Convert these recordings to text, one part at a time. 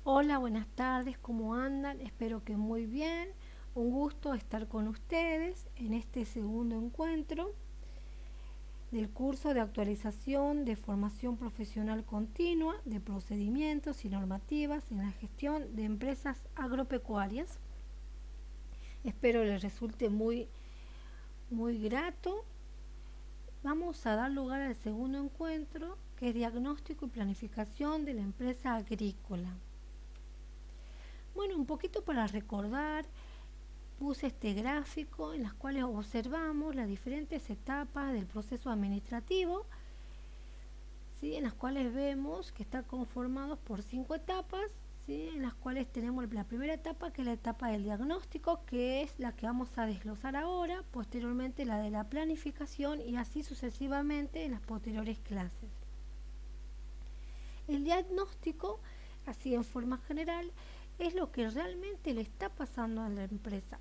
Hola, buenas tardes, ¿cómo andan? Espero que muy bien. Un gusto estar con ustedes en este segundo encuentro del curso de actualización de formación profesional continua de procedimientos y normativas en la gestión de empresas agropecuarias. Espero les resulte muy grato. Vamos a dar lugar al segundo encuentro, que es diagnóstico y planificación de la empresa agrícola. Bueno, un poquito para recordar, puse este gráfico en las cuales observamos las diferentes etapas del proceso administrativo, ¿sí? En las cuales vemos que está conformado por 5 etapas, ¿sí? En las cuales tenemos la primera etapa, que es la etapa del diagnóstico, que es la que vamos a desglosar ahora, posteriormente la de la planificación y así sucesivamente en las posteriores clases. El diagnóstico, así en forma general, es lo que realmente le está pasando a la empresa.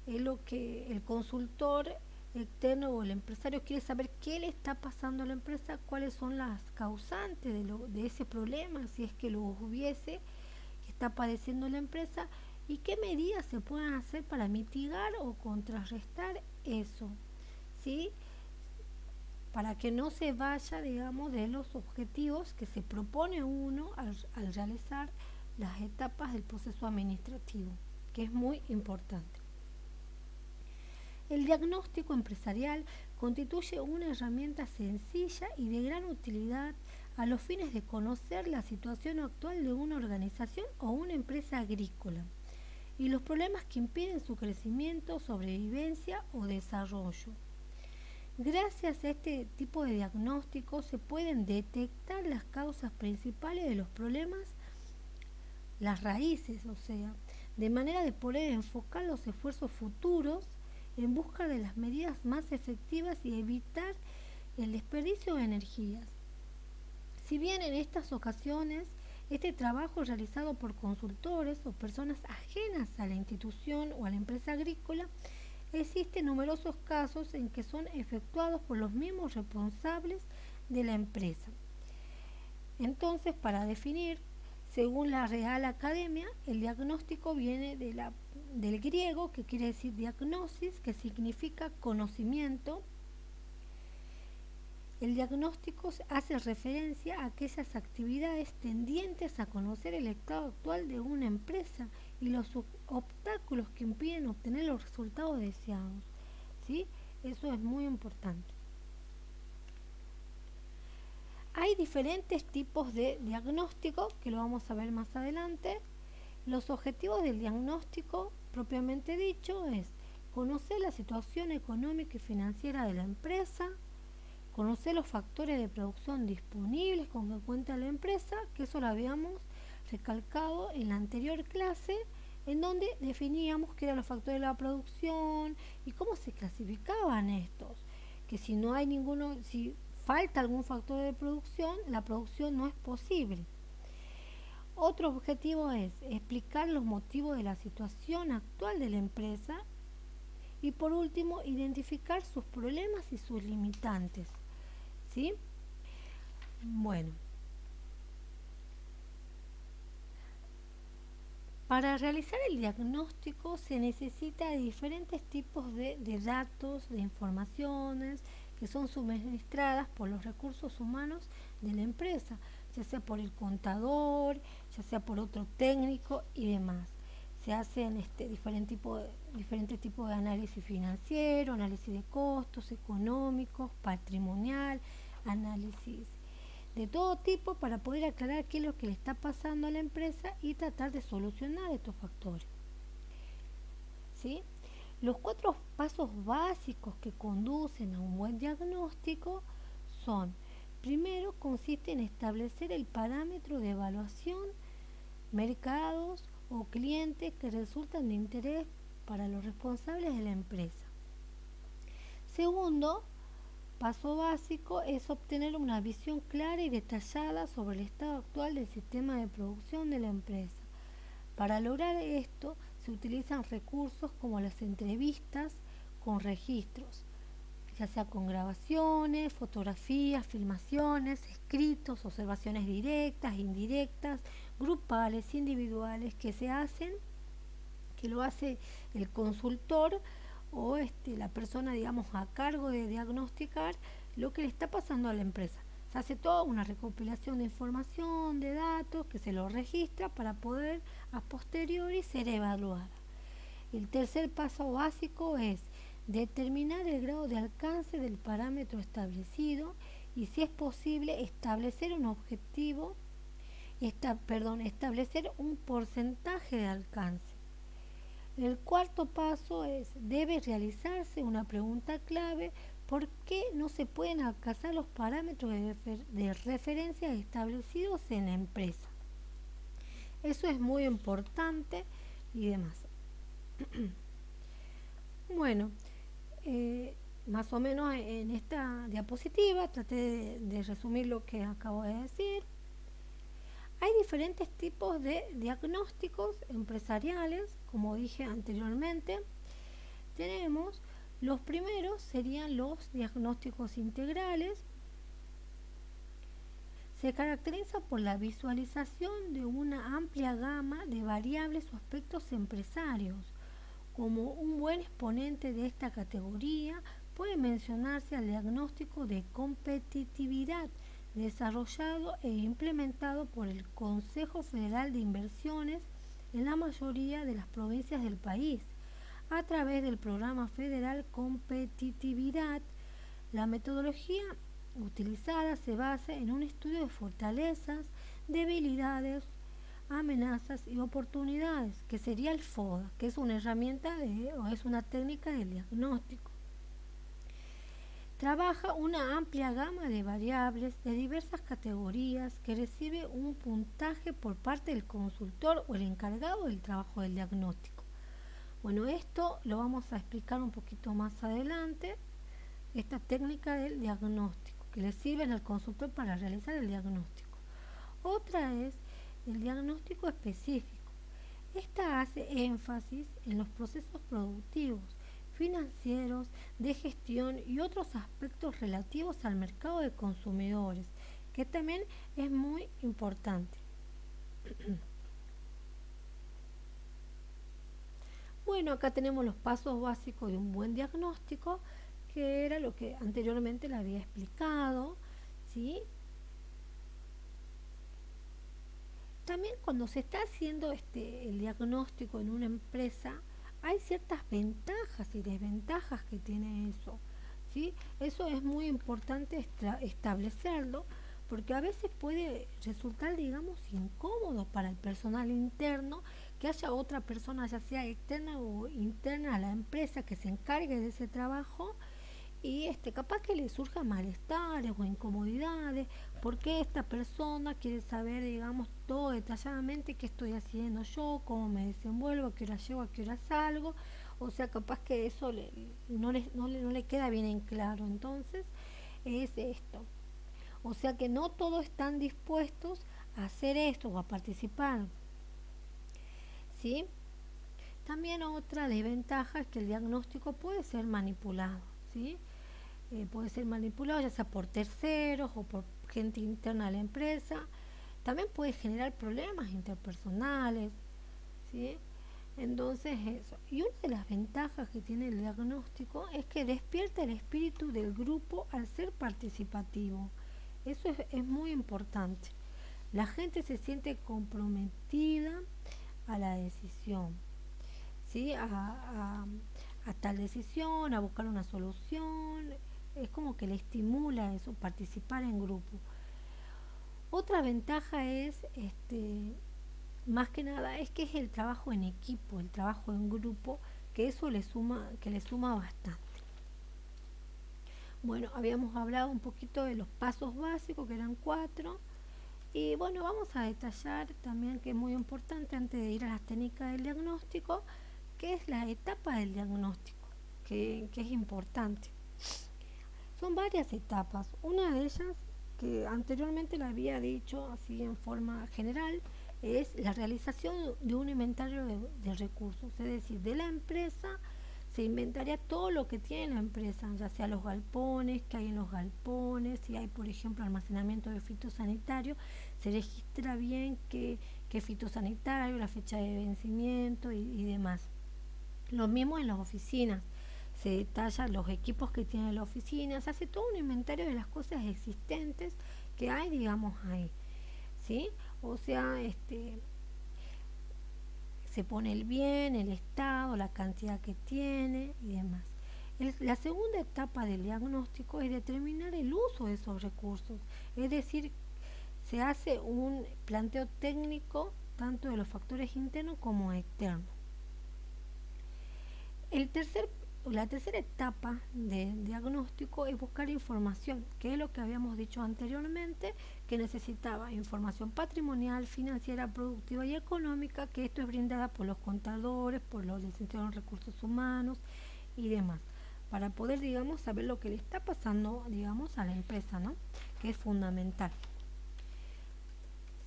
Es lo que el consultor externo o el empresario quiere saber: qué le está pasando a la empresa, cuáles son las causantes de ese problema, si es que lo hubiese, que está padeciendo la empresa, y qué medidas se pueden hacer para mitigar o contrarrestar eso, ¿sí? Para que no se vaya, digamos, de los objetivos que se propone uno al realizar las etapas del proceso administrativo, que es muy importante. El diagnóstico empresarial constituye una herramienta sencilla y de gran utilidad a los fines de conocer la situación actual de una organización o una empresa agrícola y los problemas que impiden su crecimiento, sobrevivencia o desarrollo. Gracias a este tipo de diagnóstico se pueden detectar las causas principales de los problemas, las raíces, o sea, de manera de poder enfocar los esfuerzos futuros en busca de las medidas más efectivas y evitar el desperdicio de energías. Si bien en estas ocasiones este trabajo es realizado por consultores o personas ajenas a la institución o a la empresa agrícola, existen numerosos casos en que son efectuados por los mismos responsables de la empresa. Entonces, para definir, según la Real Academia, el diagnóstico viene del griego, que quiere decir diagnosis, que significa conocimiento. El diagnóstico hace referencia a aquellas actividades tendientes a conocer el estado actual de una empresa y los obstáculos que impiden obtener los resultados deseados, ¿sí? Eso es muy importante. Hay diferentes tipos de diagnóstico, que lo vamos a ver más adelante. Los objetivos del diagnóstico, propiamente dicho, es conocer la situación económica y financiera de la empresa, conocer los factores de producción disponibles con que cuenta la empresa, que eso lo habíamos recalcado en la anterior clase, en donde definíamos qué eran los factores de la producción y cómo se clasificaban estos, que si no hay ninguno, si falta algún factor de producción, la producción no es posible. Otro objetivo es explicar los motivos de la situación actual de la empresa y, por último, identificar sus problemas y sus limitantes, ¿sí? Bueno, para realizar el diagnóstico se necesita de diferentes tipos de datos, de informaciones que son suministradas por los recursos humanos de la empresa, ya sea por el contador, ya sea por otro técnico y demás. Se hacen diferentes tipos de análisis financiero, análisis de costos económicos, patrimonial, análisis de todo tipo, para poder aclarar qué es lo que le está pasando a la empresa y tratar de solucionar estos factores, ¿sí? Los 4 pasos básicos que conducen a un buen diagnóstico son: primero, consiste en establecer el parámetro de evaluación, mercados o clientes que resultan de interés para los responsables de la empresa. Segundo, paso básico, es obtener una visión clara y detallada sobre el estado actual del sistema de producción de la empresa. Para lograr esto se utilizan recursos como las entrevistas con registros, ya sea con grabaciones, fotografías, filmaciones, escritos, observaciones directas, indirectas, grupales, individuales, que se hacen, que lo hace el consultor o la persona, digamos, a cargo de diagnosticar lo que le está pasando a la empresa. Se hace toda una recopilación de información, de datos, que se lo registra para poder a posteriori ser evaluada. El tercer paso básico es determinar el grado de alcance del parámetro establecido y, si es posible, establecer un objetivo, establecer un porcentaje de alcance. El cuarto paso es, debe realizarse una pregunta clave: ¿por qué no se pueden alcanzar los parámetros de referencia establecidos en la empresa? Eso es muy importante y demás. Bueno, más o menos en esta diapositiva traté de resumir lo que acabo de decir. Hay diferentes tipos de diagnósticos empresariales, como dije anteriormente. Tenemos los primeros, serían los diagnósticos integrales. Se caracteriza por la visualización de una amplia gama de variables o aspectos empresarios. Como un buen exponente de esta categoría puede mencionarse al diagnóstico de competitividad, desarrollado e implementado por el Consejo Federal de Inversiones en la mayoría de las provincias del país, a través del Programa Federal Competitividad. La metodología utilizada se basa en un estudio de fortalezas, debilidades, amenazas y oportunidades, que sería el FODA, que es una herramienta o es una técnica de diagnóstico. Trabaja una amplia gama de variables de diversas categorías que recibe un puntaje por parte del consultor o el encargado del trabajo del diagnóstico. Bueno, esto lo vamos a explicar un poquito más adelante, esta técnica del diagnóstico, que le sirve al consultor para realizar el diagnóstico. Otra es el diagnóstico específico. Esta hace énfasis en los procesos productivos, financieros, de gestión y otros aspectos relativos al mercado de consumidores, que también es muy importante. Bueno, acá tenemos los pasos básicos de un buen diagnóstico, que era lo que anteriormente le había explicado, ¿sí? También cuando se está haciendo el diagnóstico en una empresa, hay ciertas ventajas y desventajas que tiene eso, ¿sí? Eso es muy importante establecerlo, porque a veces puede resultar, digamos, incómodo para el personal interno que haya otra persona, ya sea externa o interna a la empresa, que se encargue de ese trabajo, y capaz que le surjan malestares o incomodidades, porque esta persona quiere saber, digamos, todo detalladamente qué estoy haciendo yo, cómo me desenvuelvo, a qué hora llego, a qué hora salgo. O sea, capaz que eso no le queda bien en claro. Entonces es esto, o sea que no todos están dispuestos a hacer esto o a participar, ¿sí? También otra desventaja es que el diagnóstico puede ser manipulado, ¿sí? Puede ser manipulado ya sea por terceros o por gente interna a la empresa. También puede generar problemas interpersonales, ¿sí? Entonces eso. Y una de las ventajas que tiene el diagnóstico es que despierta el espíritu del grupo al ser participativo. Eso es muy importante. La gente se siente comprometida a la decisión, ¿sí? A tal decisión, a buscar una solución. Es como que le estimula eso, participar en grupo. Otra ventaja es, más que nada, es que es el trabajo en equipo, el trabajo en grupo, que eso le suma bastante. Bueno, habíamos hablado un poquito de los pasos básicos, que eran 4. Y bueno, vamos a detallar también, que es muy importante antes de ir a las técnicas del diagnóstico, que es la etapa del diagnóstico, que es importante. Son varias etapas. Una de ellas, que anteriormente la había dicho así en forma general, es la realización de un inventario de recursos, es decir, de la empresa. Se inventaría todo lo que tiene la empresa, ya sea los galpones, que hay en los galpones, si hay, por ejemplo, almacenamiento de fitosanitario, se registra bien qué que es fitosanitario, la fecha de vencimiento y demás. Lo mismo en las oficinas, se detalla los equipos que tiene la oficina, se hace todo un inventario de las cosas existentes que hay, digamos, ahí, ¿sí? O sea, se pone el bien, el estado, la cantidad que tiene y demás. La segunda etapa del diagnóstico es determinar el uso de esos recursos, es decir, se hace un planteo técnico tanto de los factores internos como externos. El tercer, la tercera etapa del diagnóstico es buscar información, que es lo que habíamos dicho anteriormente, que necesitaba información patrimonial, financiera, productiva y económica, que esto es brindada por los contadores, por los licenciados en recursos humanos y demás, para poder, digamos, saber lo que le está pasando, digamos, a la empresa, ¿no? Que es fundamental.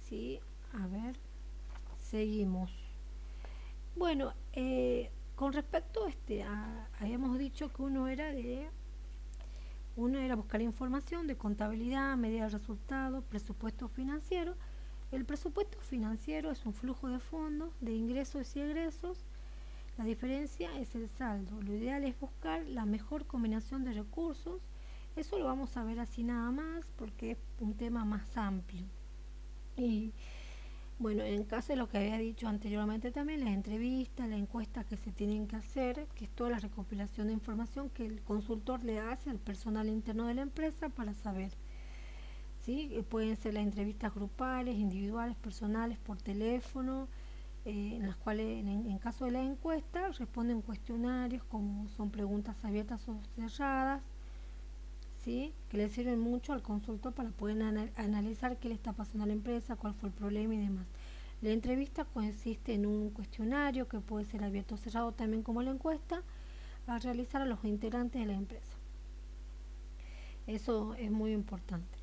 Sí, a ver, seguimos. Bueno, con respecto habíamos dicho que uno era buscar información de contabilidad, medida de resultados, presupuesto financiero. El presupuesto financiero es un flujo de fondos, de ingresos y egresos. La diferencia es el saldo. Lo ideal es buscar la mejor combinación de recursos. Eso lo vamos a ver así nada más porque es un tema más amplio. Y bueno, en caso de lo que había dicho anteriormente también, las entrevistas, las encuestas que se tienen que hacer, que es toda la recopilación de información que el consultor le hace al personal interno de la empresa para saber. ¿Sí? Pueden ser las entrevistas grupales, individuales, personales, por teléfono, en las cuales en caso de la encuesta responden cuestionarios como son preguntas abiertas o cerradas, ¿sí? Que le sirven mucho al consultor para poder analizar qué le está pasando a la empresa, cuál fue el problema y demás. La entrevista consiste en un cuestionario que puede ser abierto o cerrado también como la encuesta, a realizar a los integrantes de la empresa. Eso es muy importante.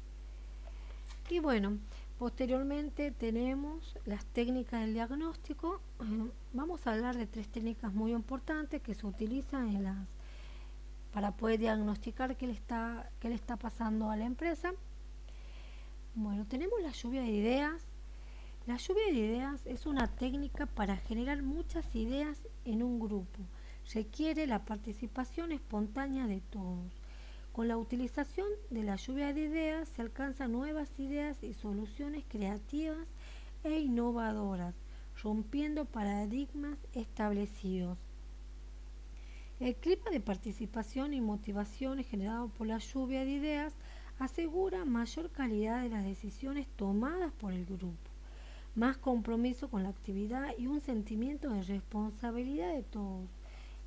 Y bueno, posteriormente tenemos las técnicas del diagnóstico. Vamos a hablar de 3 técnicas muy importantes que se utilizan para poder diagnosticar qué le está pasando a la empresa. Bueno, tenemos la lluvia de ideas. La lluvia de ideas es una técnica para generar muchas ideas en un grupo. Requiere la participación espontánea de todos. Con la utilización de la lluvia de ideas se alcanzan nuevas ideas y soluciones creativas e innovadoras, rompiendo paradigmas establecidos. El clima de participación y motivación generado por la lluvia de ideas asegura mayor calidad de las decisiones tomadas por el grupo, más compromiso con la actividad y un sentimiento de responsabilidad de todos.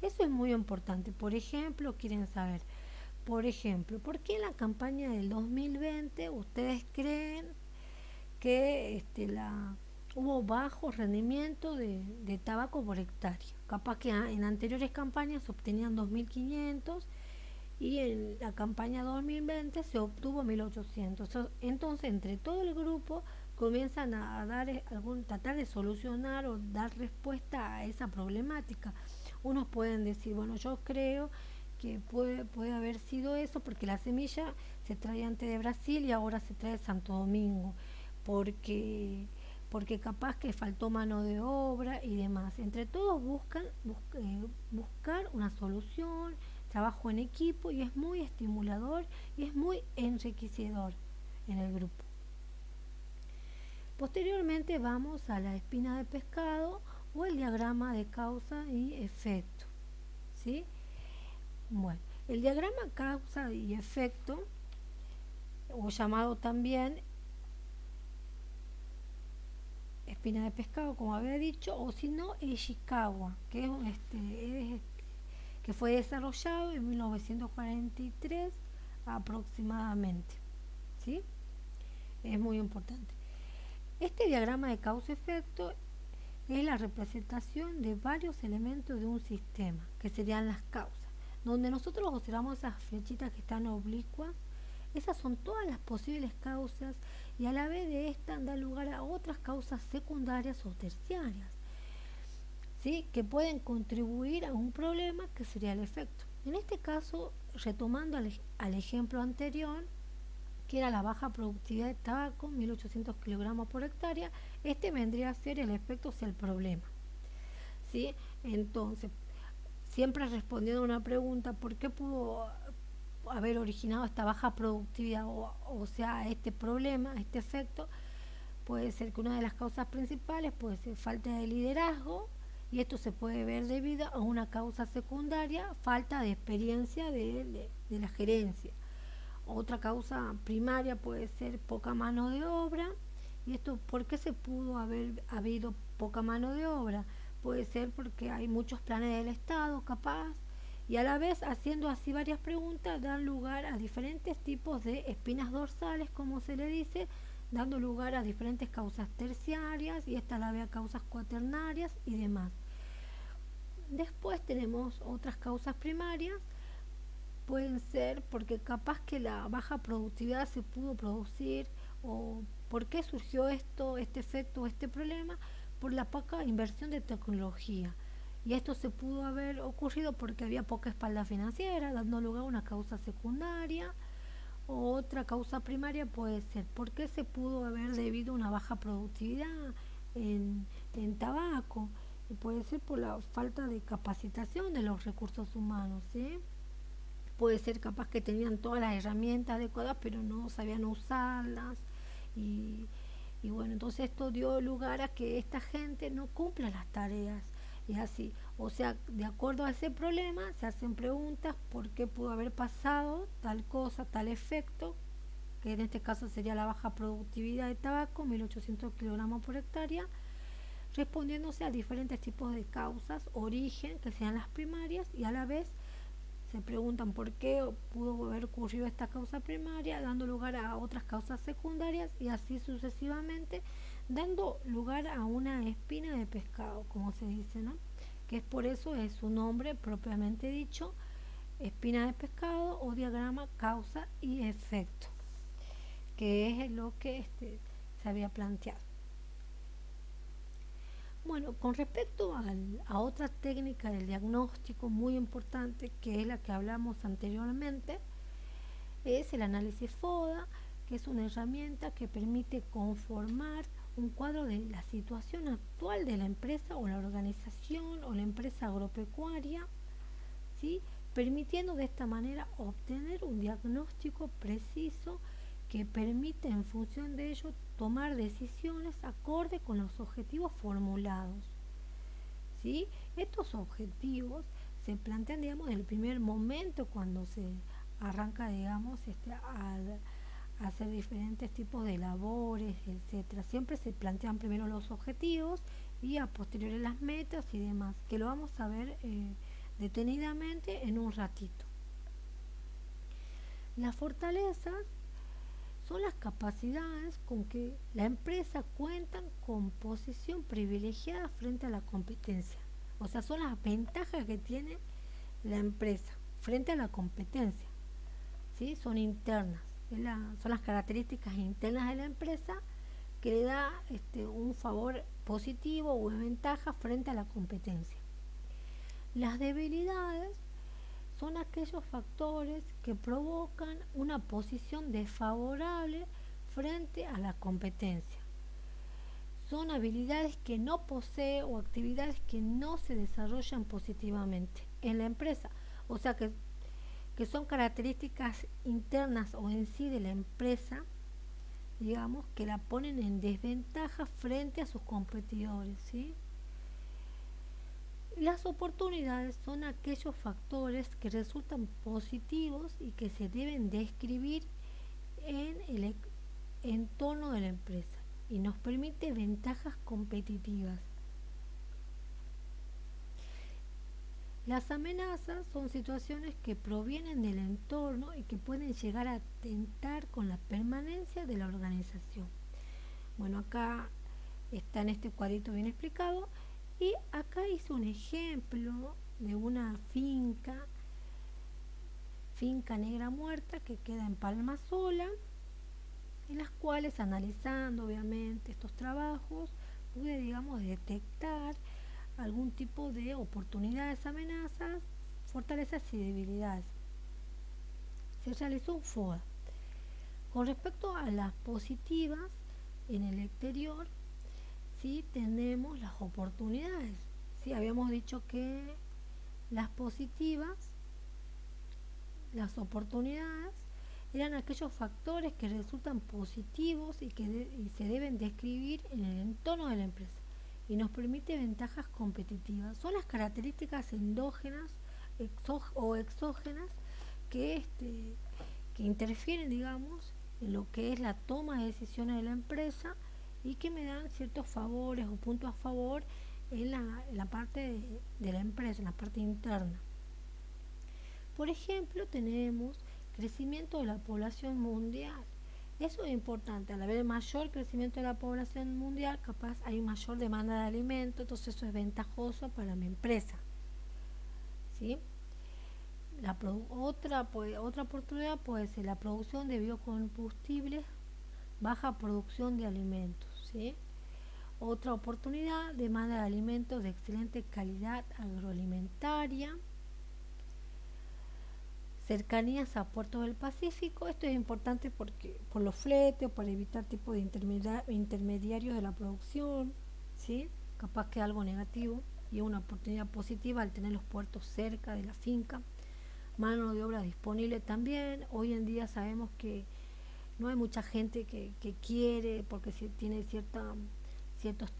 Eso es muy importante. Por ejemplo, quieren saber, ¿por qué en la campaña del 2020 ustedes creen que hubo bajo rendimiento de tabaco por hectárea? Capaz que en anteriores campañas se obtenían 2.500 y en la campaña 2020 se obtuvo 1.800. Entonces, entre todo el grupo comienzan a tratar de solucionar o dar respuesta a esa problemática. Unos pueden decir, bueno, yo creo que puede haber sido eso porque la semilla se trae antes de Brasil y ahora se trae de Santo Domingo, porque capaz que faltó mano de obra y demás. Entre todos buscar una solución, trabajo en equipo, y es muy estimulador y es muy enriquecedor en el grupo. Posteriormente vamos a la espina de pescado o el diagrama de causa y efecto, ¿sí? Bueno, el diagrama causa y efecto, o llamado también espina de pescado, como había dicho, o si no, Ishikawa, que fue desarrollado en 1943 aproximadamente, ¿sí? Es muy importante. Este diagrama de causa-efecto es la representación de varios elementos de un sistema, que serían las causas, donde nosotros observamos esas flechitas que están oblicuas. Esas son todas las posibles causas y a la vez de estas da lugar a otras causas secundarias o terciarias, ¿sí? Que pueden contribuir a un problema que sería el efecto. En este caso, retomando al ejemplo anterior, que era la baja productividad de tabaco, 1800 kilogramos por hectárea. Este vendría a ser el efecto, o sea, el problema, ¿sí? Entonces, siempre respondiendo a una pregunta, ¿por qué pudo haber originado esta baja productividad, o sea, este problema, este efecto? Puede ser que una de las causas principales puede ser falta de liderazgo, y esto se puede ver debido a una causa secundaria, falta de experiencia de la gerencia. Otra causa primaria puede ser poca mano de obra. ¿Y esto por qué se pudo haber habido poca mano de obra? Puede ser porque hay muchos planes del Estado, capaz, y a la vez haciendo así varias preguntas dan lugar a diferentes tipos de espinas dorsales, como se le dice, dando lugar a diferentes causas terciarias, y esta la ve a causas cuaternarias y demás. Después tenemos otras causas primarias. Pueden ser porque capaz que la baja productividad se pudo producir, o por qué surgió esto, este efecto, este problema, por la poca inversión de tecnología. Y esto se pudo haber ocurrido porque había poca espalda financiera, dando lugar a una causa secundaria. O otra causa primaria puede ser por qué se pudo haber debido a una baja productividad en tabaco. Y puede ser por la falta de capacitación de los recursos humanos, ¿sí? Puede ser capaz que tenían todas las herramientas adecuadas pero no sabían usarlas, y, y bueno, entonces esto dio lugar a que esta gente no cumpla las tareas, y así, o sea, de acuerdo a ese problema se hacen preguntas: ¿por qué pudo haber pasado tal cosa, tal efecto? Que en este caso sería la baja productividad de tabaco, 1800 kilogramos por hectárea, respondiéndose a diferentes tipos de causas, origen, que sean las primarias, y a la vez se preguntan por qué pudo haber ocurrido esta causa primaria, dando lugar a otras causas secundarias, y así sucesivamente, dando lugar a una espina de pescado, como se dice, ¿no? Que es por eso es su nombre propiamente dicho, espina de pescado o diagrama causa y efecto, que es lo que se había planteado. Bueno, con respecto a otra técnica del diagnóstico muy importante, que es la que hablamos anteriormente, es el análisis FODA, que es una herramienta que permite conformar un cuadro de la situación actual de la empresa o la organización o la empresa agropecuaria, ¿sí? Permitiendo de esta manera obtener un diagnóstico preciso que permite en función de ello tomar decisiones acorde con los objetivos formulados, ¿sí? Estos objetivos se plantean, digamos, desde el primer momento cuando se arranca, digamos, a hacer diferentes tipos de labores, etcétera. Siempre se plantean primero los objetivos y a posteriori las metas y demás, que lo vamos a ver detenidamente en un ratito. Las fortalezas son las capacidades con que la empresa cuenta con posición privilegiada frente a la competencia. O sea, son las ventajas que tiene la empresa frente a la competencia, ¿sí? Son internas, son las características internas de la empresa que le da un favor positivo o ventaja frente a la competencia. Las debilidades son aquellos factores que provocan una posición desfavorable frente a la competencia. Son habilidades que no posee o actividades que no se desarrollan positivamente en la empresa. O sea que son características internas o en sí de la empresa, digamos, que la ponen en desventaja frente a sus competidores, ¿sí? Las oportunidades son aquellos factores que resultan positivos y que se deben describir en el entorno de la empresa y nos permite ventajas competitivas. Las amenazas son situaciones que provienen del entorno y que pueden llegar a atentar con la permanencia de la organización. Bueno, acá está en este cuadrito bien explicado, y acá hice un ejemplo de una finca negra muerta que queda en Palma Sola, en las cuales, analizando obviamente estos trabajos, pude, digamos, detectar algún tipo de oportunidades, amenazas, fortalezas y debilidades. Se realizó un FODA. Con respecto a las positivas, en el exterior, sí tenemos las oportunidades. Sí, habíamos dicho que las positivas, las oportunidades, eran aquellos factores que resultan positivos y se deben describir en el entorno de la empresa y nos permite ventajas competitivas. Son las características endógenas o exógenas que, que interfieren, digamos, en lo que es la toma de decisiones de la empresa y que me dan ciertos favores o puntos a favor en la parte de la empresa, en la parte interna. Por ejemplo, tenemos crecimiento de la población mundial. Eso es importante. Al haber mayor crecimiento de la población mundial, capaz hay mayor demanda de alimentos, entonces eso es ventajoso para mi empresa. ¿Sí? Otra oportunidad puede ser la producción de biocombustibles, baja producción de alimentos. ¿Sí? Otra oportunidad, demanda de alimentos de excelente calidad agroalimentaria, cercanías a puertos del Pacífico. Esto es importante porque por los fletes, para evitar tipo de intermediarios de la producción, ¿sí? Capaz que algo negativo y una oportunidad positiva al tener los puertos cerca de la finca. Mano de obra disponible también. Hoy en día sabemos que no hay mucha gente que quiere porque si tiene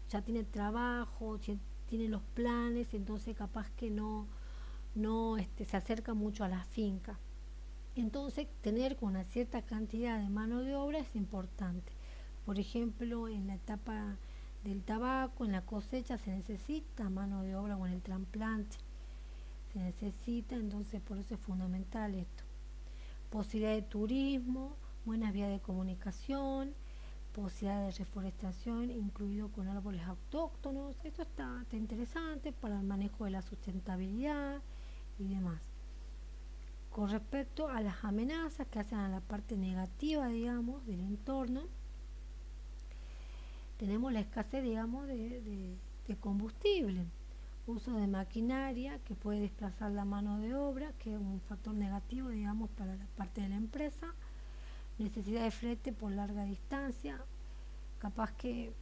ya tiene trabajo, tiene los planes, entonces capaz que no se acerca mucho a la finca. Entonces, tener una cierta cantidad de mano de obra es importante. Por ejemplo, en la etapa del tabaco, en la cosecha, se necesita mano de obra o en el trasplante. Se necesita, entonces por eso es fundamental esto. Posibilidad de turismo, buenas vías de comunicación, posibilidad de reforestación, incluido con árboles autóctonos. Esto está interesante para el manejo de la sustentabilidad y demás. Con respecto a las amenazas que hacen a la parte negativa, digamos, del entorno, tenemos la escasez, digamos, de combustible, uso de maquinaria que puede desplazar la mano de obra, que es un factor negativo, digamos, para la parte de la empresa, necesidad de flete por larga distancia, capaz que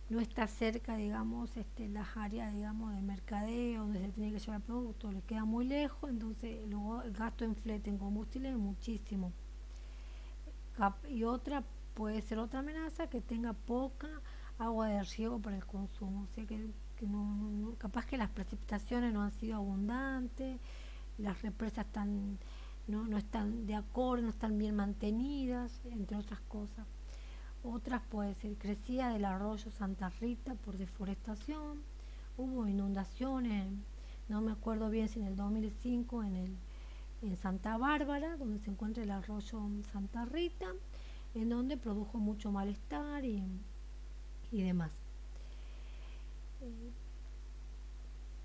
no está cerca, digamos, las áreas, digamos, de mercadeo donde se tiene que llevar el producto, le queda muy lejos, entonces luego el gasto en flete, en combustible es muchísimo. Y otra puede ser otra amenaza que tenga poca agua de riego para el consumo, o sea que capaz que las precipitaciones no han sido abundantes, las represas no están de acuerdo, no están bien mantenidas, entre otras cosas. Otras puede ser crecida del arroyo Santa Rita por deforestación, hubo inundaciones, no me acuerdo bien si en el 2005 en Santa Bárbara, donde se encuentra el arroyo Santa Rita, en donde produjo mucho malestar y demás.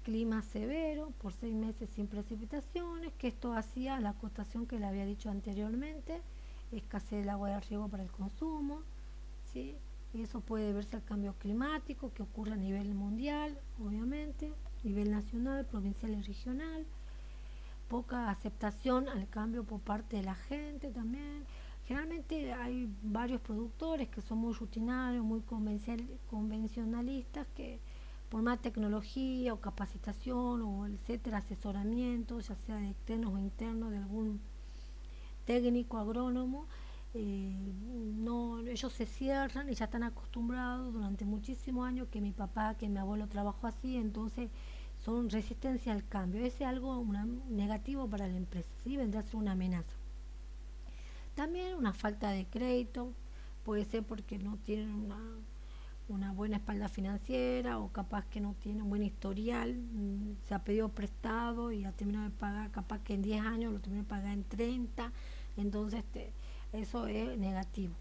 Clima severo, por 6 meses sin precipitaciones, que esto hacía la acotación que le había dicho anteriormente, escasez del agua de riego para el consumo, ¿sí? Y eso puede deberse al cambio climático que ocurre a nivel mundial, obviamente, nivel nacional, provincial y regional, poca aceptación al cambio por parte de la gente también. Generalmente hay varios productores que son muy rutinarios, muy convencionalistas, que por más tecnología o capacitación o etcétera, asesoramiento, ya sea de externos o internos de algún técnico agrónomo, ellos se cierran y ya están acostumbrados durante muchísimos años que mi papá, que mi abuelo trabajó así, entonces son resistencia al cambio. Ese es algo negativo para la empresa, ¿sí? Vendrá a ser una amenaza. También una falta de crédito, puede ser porque no tienen una buena espalda financiera o capaz que no tienen un buen historial, se ha pedido prestado y ha terminado de pagar, capaz que en 10 años lo terminó de pagar en 30, entonces eso es negativo.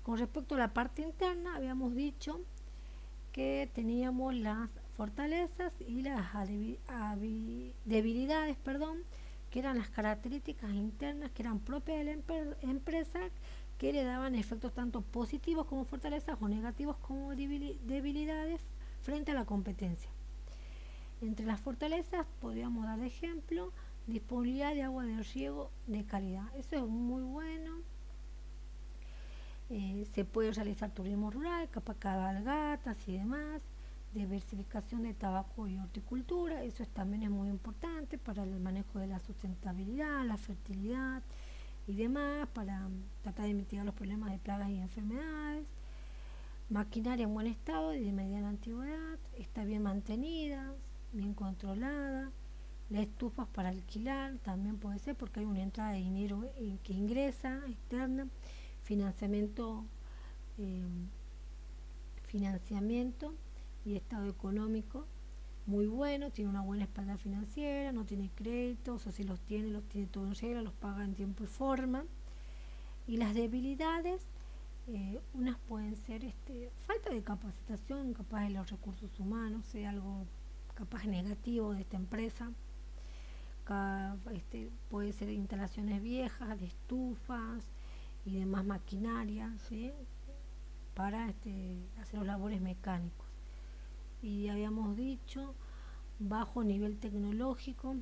Con respecto a la parte interna, habíamos dicho que teníamos las fortalezas y las debilidades, que eran las características internas que eran propias de la empresa, que le daban efectos tanto positivos como fortalezas o negativos como debilidades frente a la competencia. Entre las fortalezas podríamos dar de ejemplo disponibilidad de agua de riego de calidad. Eso es muy bueno, Se puede realizar turismo rural, cabalgatas y demás, diversificación de tabaco y horticultura, eso también es muy importante para el manejo de la sustentabilidad, la fertilidad y demás, para tratar de mitigar los problemas de plagas y enfermedades. Maquinaria en buen estado y de mediana antigüedad, está bien mantenida, bien controlada. Las estufas para alquilar también puede ser porque hay una entrada de dinero que ingresa externa. Financiamiento, eh, financiamiento y estado económico muy bueno, tiene una buena espalda financiera, no tiene créditos, o si los tiene todo en regla, los paga en tiempo y forma. Y las debilidades, unas pueden ser falta de capacitación, capaz de los recursos humanos, sea algo capaz negativo de esta empresa. Puede ser instalaciones viejas, de estufas y demás maquinaria, ¿sí? Para hacer los labores mecánicos. Y habíamos dicho bajo nivel tecnológico,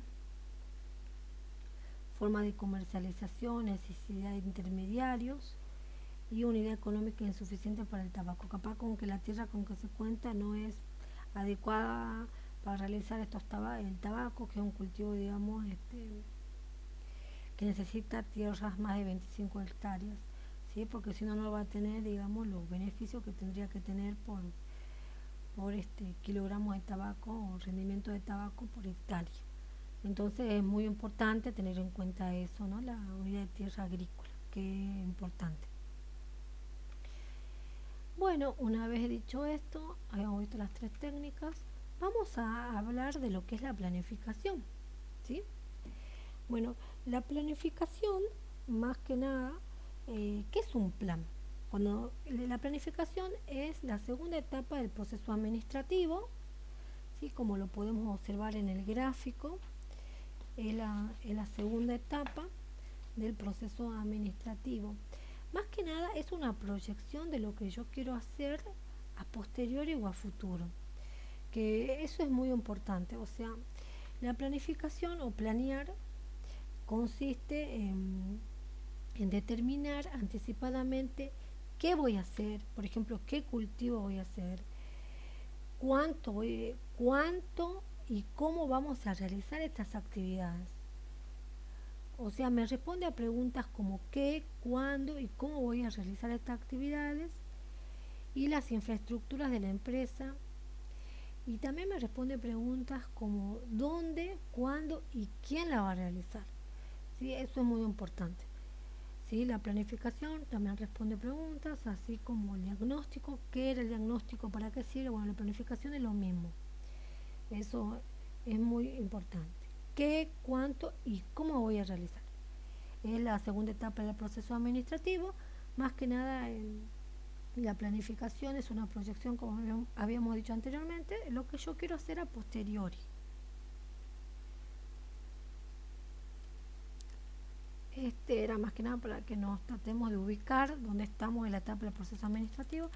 forma de comercialización, necesidad de intermediarios y unidad económica insuficiente para el tabaco. Capaz con que la tierra con que se cuenta no es adecuada para realizar el tabaco, que es un cultivo, digamos, que necesita tierras más de 25 hectáreas, ¿sí? Porque si no, no va a tener, digamos, los beneficios que tendría que tener por kilogramos de tabaco o rendimiento de tabaco por hectárea. Entonces es muy importante tener en cuenta eso, ¿no? La unidad de tierra agrícola, que es importante. Bueno, una vez dicho esto, habíamos visto las tres técnicas, vamos a hablar de lo que es la planificación, ¿sí? Bueno, la planificación, más que nada, ¿qué es un plan? Cuando la planificación es la segunda etapa del proceso administrativo, ¿sí? Como lo podemos observar en el gráfico, es la segunda etapa del proceso administrativo. Más que nada es una proyección de lo que yo quiero hacer a posteriori o a futuro, que eso es muy importante. O sea, la planificación o planear consiste en determinar anticipadamente qué voy a hacer, por ejemplo, qué cultivo voy a hacer, cuánto y cómo vamos a realizar estas actividades. O sea, me responde a preguntas como qué, cuándo y cómo voy a realizar estas actividades y las infraestructuras de la empresa. Y también me responde preguntas como dónde, cuándo y quién la va a realizar. ¿Sí? Eso es muy importante. ¿Sí? La planificación también responde preguntas, así como el diagnóstico. ¿Qué era el diagnóstico? ¿Para qué sirve? Bueno, la planificación es lo mismo. Eso es muy importante. ¿Qué, cuánto y cómo voy a realizar? Es la segunda etapa del proceso administrativo. Más que nada, la planificación es una proyección, como habíamos dicho anteriormente, lo que yo quiero hacer a posteriori. Era más que nada para que nos tratemos de ubicar dónde estamos en la etapa del proceso administrativo.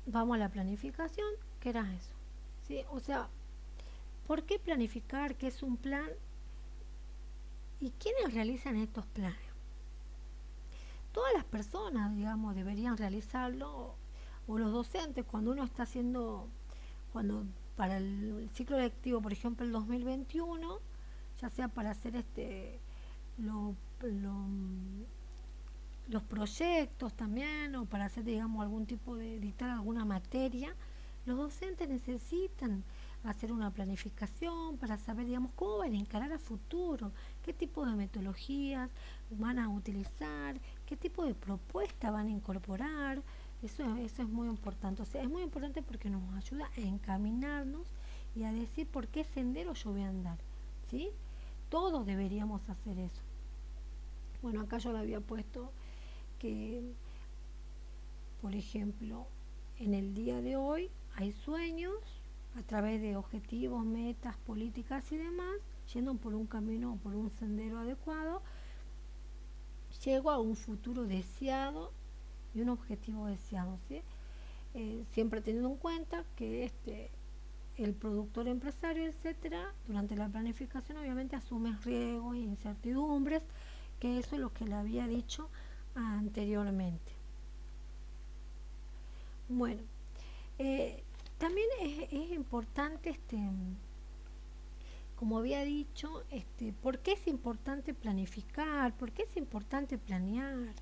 Vamos a la planificación, ¿qué era eso? ¿Sí? O sea, ¿por qué planificar? ¿Qué es un plan? ¿Y quiénes realizan estos planes? Todas las personas, digamos, deberían realizarlo, o los docentes, cuando uno está haciendo, cuando para el ciclo lectivo, por ejemplo, el 2021, ya sea para hacer lo, lo, los proyectos también, o para hacer, digamos, algún tipo de dictar alguna materia, los docentes necesitan hacer una planificación para saber, digamos, cómo van a encarar a futuro, qué tipo de metodologías van a utilizar, qué tipo de propuesta van a incorporar. Eso es muy importante. O sea, es muy importante porque nos ayuda a encaminarnos y a decir por qué sendero yo voy a andar, ¿sí? Todos deberíamos hacer eso. Bueno, acá yo le había puesto que, por ejemplo, en el día de hoy hay sueños a través de objetivos, metas, políticas y demás, yendo por un camino o por un sendero adecuado, llego a un futuro deseado y un objetivo deseado, ¿sí? Siempre teniendo en cuenta que el productor empresario, etcétera, durante la planificación obviamente asume riesgos e incertidumbres, que eso es lo que le había dicho anteriormente. Bueno, también es importante, como había dicho, ¿por qué es importante planificar? ¿Por qué es importante planear?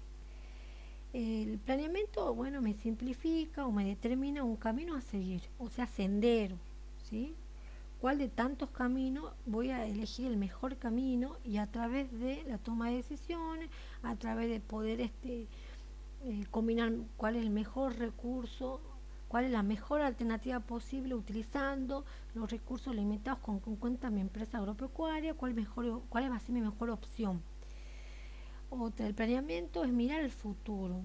El planeamiento, bueno, me simplifica o me determina un camino a seguir, o sea, sendero, ¿sí? ¿Cuál de tantos caminos voy a elegir el mejor camino? Y a través de la toma de decisiones, a través de poder combinar cuál es el mejor recurso, cuál es la mejor alternativa posible utilizando los recursos limitados con cuenta mi empresa agropecuaria, cuál va a ser mi mejor opción. Otra, el planeamiento es mirar el futuro.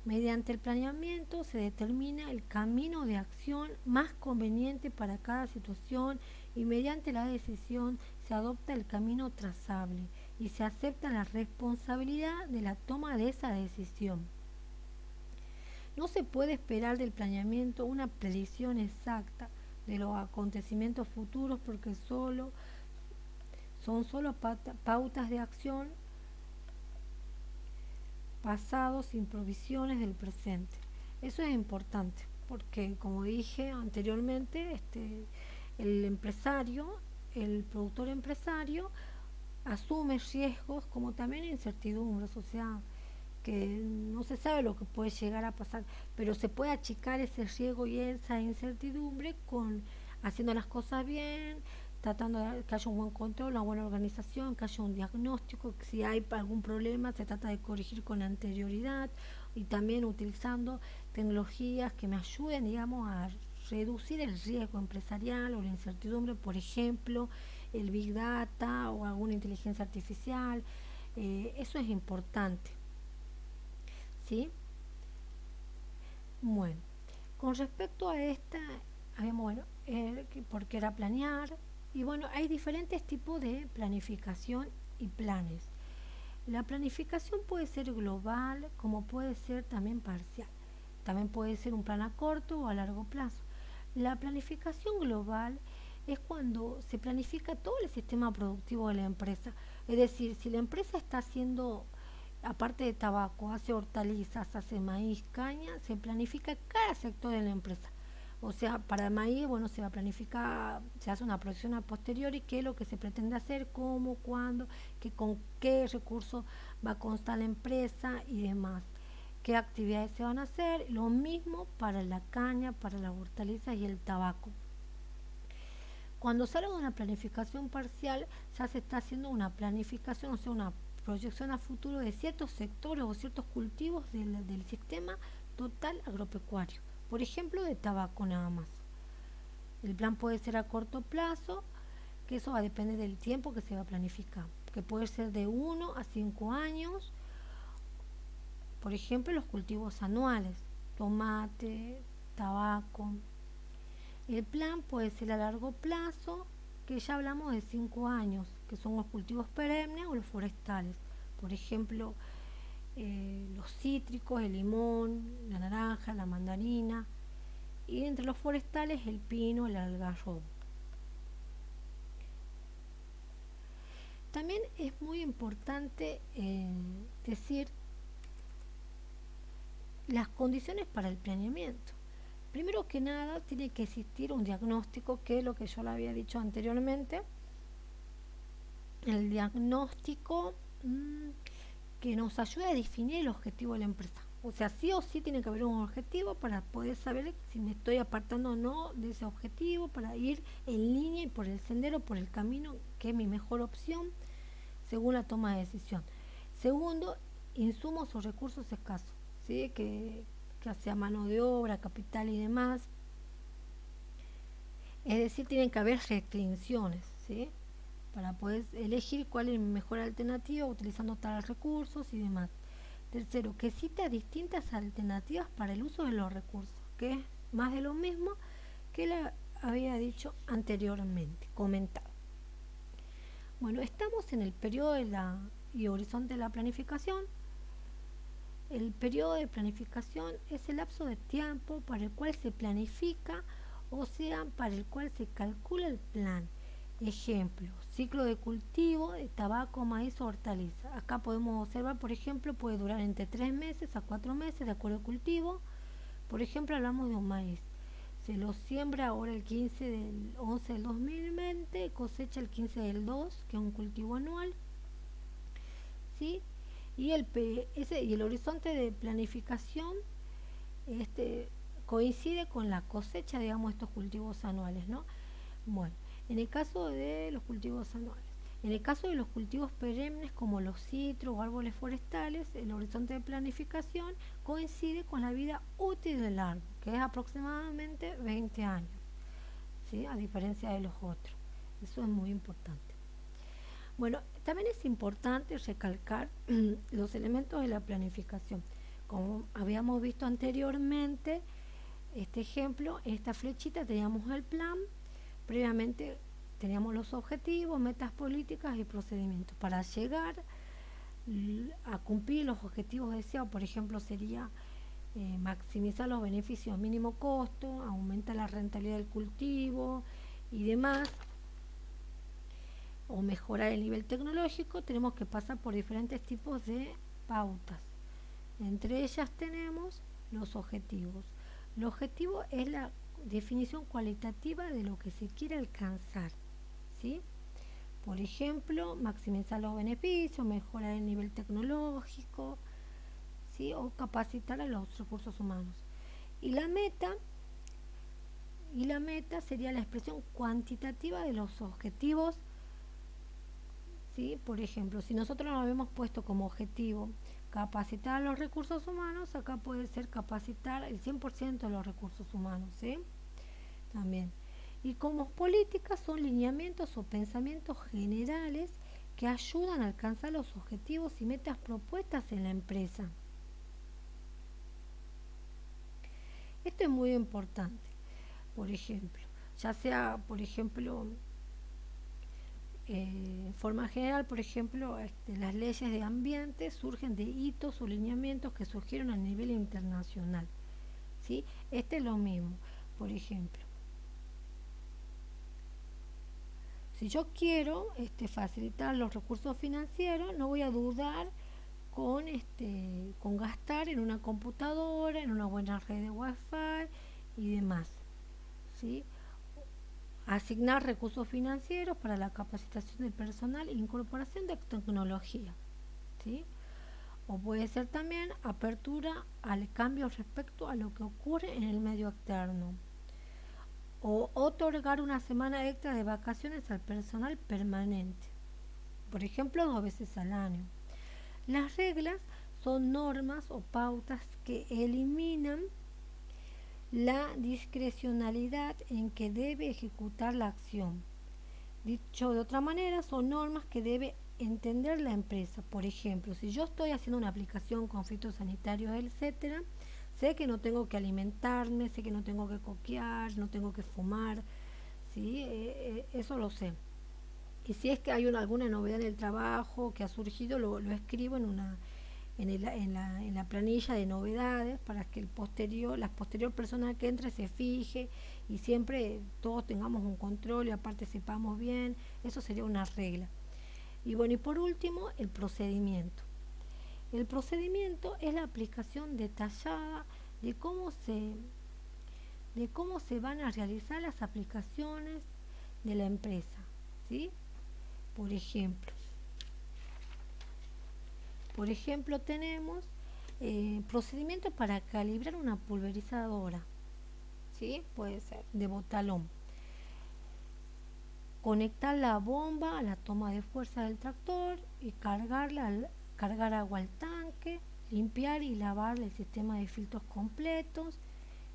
Mediante el planeamiento se determina el camino de acción más conveniente para cada situación y mediante la decisión se adopta el camino trazable y se acepta la responsabilidad de la toma de esa decisión. No se puede esperar del planeamiento una predicción exacta de los acontecimientos futuros porque son solo pautas de acción pasados sin provisiones del presente. Eso es importante porque, como dije anteriormente, el empresario, el productor empresario, asume riesgos como también incertidumbres, o sea, que no se sabe lo que puede llegar a pasar, pero se puede achicar ese riesgo y esa incertidumbre con haciendo las cosas bien, tratando de que haya un buen control, una buena organización, que haya un diagnóstico, que si hay algún problema se trata de corregir con anterioridad y también utilizando tecnologías que me ayuden, digamos, a reducir el riesgo empresarial o la incertidumbre, por ejemplo, el Big Data o alguna inteligencia artificial. Eso es importante, ¿sí? Bueno, con respecto a esta, habíamos, bueno, porque era planear, y bueno, hay diferentes tipos de planificación y planes. La planificación puede ser global, como puede ser también parcial. También puede ser un plan a corto o a largo plazo. La planificación global es cuando se planifica todo el sistema productivo de la empresa. Es decir, si la empresa está haciendo, aparte de tabaco, hace hortalizas, hace maíz, caña, se planifica cada sector de la empresa. O sea, para el maíz, bueno, se va a planificar, se hace una proyección a posteriori, qué es lo que se pretende hacer, cómo, cuándo, con qué recursos va a constar la empresa y demás, qué actividades se van a hacer. Lo mismo para la caña, para las hortalizas y el tabaco. Cuando se habla de una planificación parcial, ya se está haciendo una planificación, o sea, una proyección a futuro de ciertos sectores o ciertos cultivos del sistema total agropecuario. Por ejemplo, de tabaco nada más. El plan puede ser a corto plazo, que eso va a depender del tiempo que se va a planificar, que puede ser de 1 a 5 años. Por ejemplo, los cultivos anuales, tomate, tabaco. El plan puede ser a largo plazo, que ya hablamos de 5 años, que son los cultivos perennes o los forestales. Por ejemplo, los cítricos, el limón, la naranja, la mandarina. Y entre los forestales, el pino, el algarrobo. También es muy importante decir las condiciones para el planeamiento. Primero que nada, tiene que existir un diagnóstico, que es lo que yo le había dicho anteriormente. El diagnóstico que nos ayuda a definir el objetivo de la empresa. O sea, sí o sí tiene que haber un objetivo para poder saber si me estoy apartando o no de ese objetivo, para ir en línea y por el sendero, por el camino, que es mi mejor opción según la toma de decisión. Segundo, insumos o recursos escasos, ¿sí? Que sea mano de obra, capital y demás. Es decir, tienen que haber restricciones, ¿sí? Para poder elegir cuál es mi mejor alternativa utilizando tales recursos y demás. Tercero, que exista distintas alternativas para el uso de los recursos, que es más de lo mismo que le había dicho anteriormente, comentado. Bueno, estamos en el periodo y horizonte de la planificación. El periodo de planificación es el lapso de tiempo para el cual se planifica, o sea, para el cual se calcula el plan. Ejemplo, ciclo de cultivo de tabaco, maíz o hortaliza. Acá podemos observar, por ejemplo, puede durar entre 3 meses a 4 meses de acuerdo al cultivo. Por ejemplo, hablamos de un maíz. Se lo siembra ahora el 15 del 11 del 2020, cosecha el 15 del 2, que es un cultivo anual, ¿sí? Y el horizonte de planificación este, coincide con la cosecha, digamos, estos cultivos anuales, ¿no? Bueno, en el caso de los cultivos anuales. En el caso de los cultivos perennes como los citros o árboles forestales, el horizonte de planificación coincide con la vida útil del árbol, que es aproximadamente 20 años, ¿sí? A diferencia de los otros. Eso es muy importante. Bueno, también es importante recalcar los elementos de la planificación. Como habíamos visto anteriormente, este ejemplo, en esta flechita teníamos el plan, previamente teníamos los objetivos, metas políticas y procedimientos. Para llegar a cumplir los objetivos deseados, por ejemplo, sería maximizar los beneficios a mínimo costo, aumentar la rentabilidad del cultivo y demás, o mejorar el nivel tecnológico, tenemos que pasar por diferentes tipos de pautas. Entre ellas tenemos los objetivos. El objetivo es la definición cualitativa de lo que se quiere alcanzar, ¿sí? Por ejemplo, maximizar los beneficios, mejorar el nivel tecnológico, ¿sí? O capacitar a los recursos humanos. Y la meta sería la expresión cuantitativa de los objetivos, ¿sí? Por ejemplo, si nosotros nos habíamos puesto como objetivo capacitar a los recursos humanos, acá puede ser capacitar el 100% de los recursos humanos, ¿sí? También. Y como políticas son lineamientos o pensamientos generales que ayudan a alcanzar los objetivos y metas propuestas en la empresa. Esto es muy importante. Por ejemplo, ya sea, por ejemplo, en forma general, por ejemplo, las leyes de ambiente surgen de hitos o lineamientos que surgieron a nivel internacional, ¿sí? Este es lo mismo. Por ejemplo, si yo quiero facilitar los recursos financieros, no voy a dudar con gastar en una computadora, en una buena red de wifi y demás, ¿sí? Asignar recursos financieros para la capacitación del personal e incorporación de tecnología, ¿sí? O puede ser también apertura al cambio respecto a lo que ocurre en el medio externo. O otorgar una semana extra de vacaciones al personal permanente, por ejemplo 2 veces al año. Las reglas son normas o pautas que eliminan la discrecionalidad en que debe ejecutar la acción. Dicho de otra manera, son normas que debe entender la empresa. Por ejemplo, si yo estoy haciendo una aplicación con fitosanitarios, etcétera, sé que no tengo que alimentarme, sé que no tengo que coquear, no tengo que fumar, ¿sí? Eso lo sé. Y si es que hay alguna novedad en el trabajo que ha surgido, lo escribo en la planilla de novedades para que la posterior persona que entre se fije y siempre todos tengamos un control y aparte sepamos bien. Eso sería una regla. Y bueno, y por último, el procedimiento. El procedimiento es la aplicación detallada de cómo se van a realizar las aplicaciones de la empresa, ¿sí? Por ejemplo, tenemos procedimiento para calibrar una pulverizadora, ¿sí? Puede ser de botalón. Conectar la bomba a la toma de fuerza del tractor y cargar agua al tanque, limpiar y lavar el sistema de filtros completos,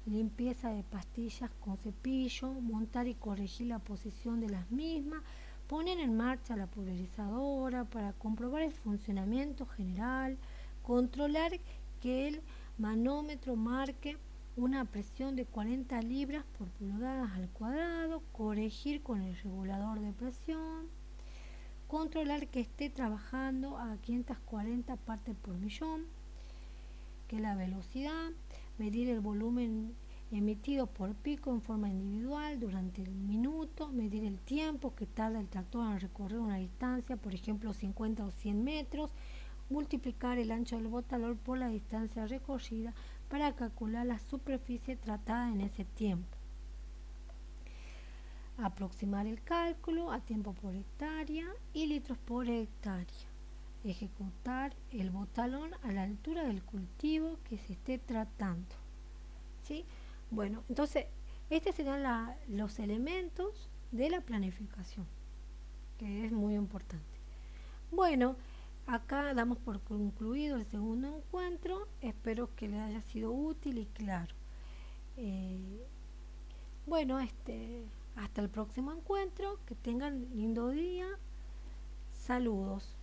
limpieza de pastillas con cepillo, montar y corregir la posición de las mismas, poner en marcha la pulverizadora para comprobar el funcionamiento general, controlar que el manómetro marque una presión de 40 libras por pulgadas al cuadrado, corregir con el regulador de presión, controlar que esté trabajando a 540 partes por millón, que la velocidad, medir el volumen emitido por pico en forma individual durante el minuto, medir el tiempo que tarda el tractor en recorrer una distancia, por ejemplo 50 o 100 metros, multiplicar el ancho del botador por la distancia recorrida para calcular la superficie tratada en ese tiempo. Aproximar el cálculo a tiempo por hectárea y litros por hectárea. Ejecutar el botalón a la altura del cultivo que se esté tratando. ¿Sí? Bueno, entonces, estos serían los elementos de la planificación, que es muy importante. Bueno, acá damos por concluido el segundo encuentro. Espero que les haya sido útil y claro. Bueno, hasta el próximo encuentro. Que tengan lindo día. Saludos.